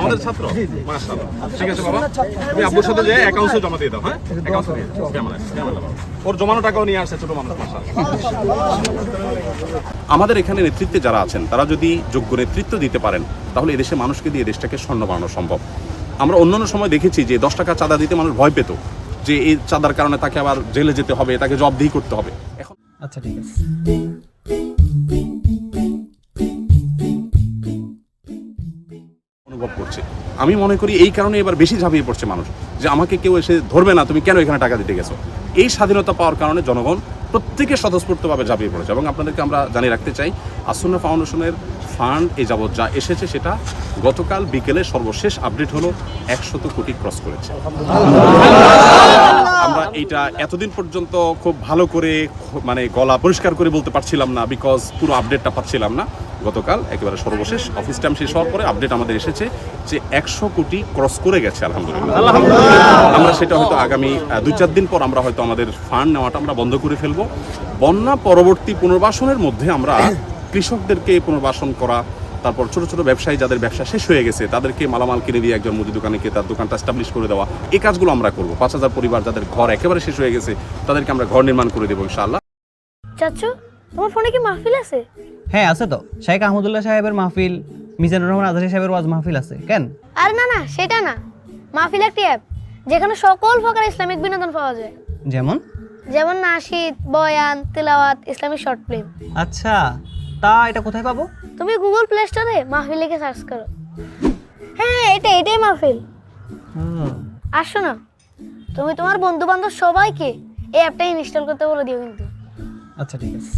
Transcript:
আমাদের ছাত্র? মাশাআল্লাহ, ঠিক আছে বাবা, তুমি আব্বুর সাথে যে অ্যাকাউন্টে জমা দিয়ে দাও। হ্যাঁ, অ্যাকাউন্টে দিয়ে দাও। কেমন আছে বাবা? ওর জমানো টাকাও নিয়ে আসছে ছোট মানুষ। মাশাআল্লাহ। আমাদের এখানে নেতৃত্বে যারা আছেন তারা যদি যোগ্য নেতৃত্ব দিতে পারেন তাহলে এদেশে মানুষকে দিয়ে দেশটাকে স্বর্ণ বানানো সম্ভব। আমরা অন্যান্য সময় দেখেছি যে 10 টাকা চাঁদা দিতে মানুষ ভয় পেত যে এই চাঁদার কারণে তাকে আবার জেলে যেতে হবে, তাকে জবাবদিহি করতে হবে। এখন আচ্ছা ঠিক আছে। অনুভব করছে, আমি মনে করি এই কারণে এবার বেশি ঝাঁপিয়ে পড়ছে মানুষ যে আমাকে কেউ এসে ধরবে না, তুমি কেন এখানে টাকা দিতে গেছো। এই স্বাধীনতা পাওয়ার কারণে জনগণ প্রত্যেকে স্বতঃস্ফূর্তভাবে ঝাঁপিয়ে পড়েছে। এবং আপনাদেরকে আমরা জানিয়ে রাখতে চাই, আসুন্নাহ ফাউন্ডেশনের ফান্ড এই যাবৎ যা এসেছে সেটা গতকাল বিকেলে সর্বশেষ আপডেট হলো 100 কোটি ক্রস করেছে। আমরা এইটা এতদিন পর্যন্ত খুব ভালো করে মানে গলা পরিষ্কার করে বলতে পারছিলাম না, বিকজ পুরো আপডেটটা পাচ্ছিলাম না। গতকাল একেবারে সর্বশেষ অফিস টাইম শেষ হওয়ার পরে আপডেট আমাদের এসেছে যে 100 কোটি ক্রস করে গেছে। আলহামদুলিল্লাহ। আমরা সেটা হয়তো আগামী 2-4 দিন পর আমরা হয়তো আমাদের ফান্ড নেওয়াটা আমরা বন্ধ করে ফেলবো। বন্যা পরবর্তী পুনর্বাসনের মধ্যে আমরা কৃষকদেরকে পুনর্বাসন করা, তারপর ছোট ছোট ব্যবসায়ী যাদের ব্যবসা শেষ হয়ে গেছে তাদেরকে মালামাল কিনে দিয়ে একজন মুদি দোকানেকে তার দোকানটা এস্টাবলিশ করে দেওয়া, এই কাজগুলো আমরা করবো। 5000 পরিবার যাদের ঘর একেবারে শেষ হয়ে গেছে তাদেরকে আমরা ঘর নির্মাণ করে দেবো ইনশাআল্লাহ। চাচু, তোমার ফোনে কি মাহফিল আছে? হ্যাঁ আছে তো, শেখ আহমদুল্লাহ সাহেবের মাহফিল, মিজানুর রহমান আজহারি সাহেবের ওয়াজ মাহফিল আছে। কেন? আর না না, সেটা না। মাহফিল একটি অ্যাপ যেখানে সকল প্রকার ইসলামিক বিনোদন পাওয়া যায়, যেমন যেমন নাশিদ, বয়ান, তিলাওয়াত, ইসলামিক শর্ট ফিল্ম। আচ্ছা, তা এটা কোথায় পাবো? তুমি গুগল প্লে স্টোরে মাহফিল লিখে সার্চ করো। হ্যাঁ, এটাই মাহফিল। আর শোনো, তুমি তোমার বন্ধু বান্ধব সবাইকে এই অ্যাপটা ইনস্টল করতে বলে দিও কিন্তু। আচ্ছা ঠিক আছে।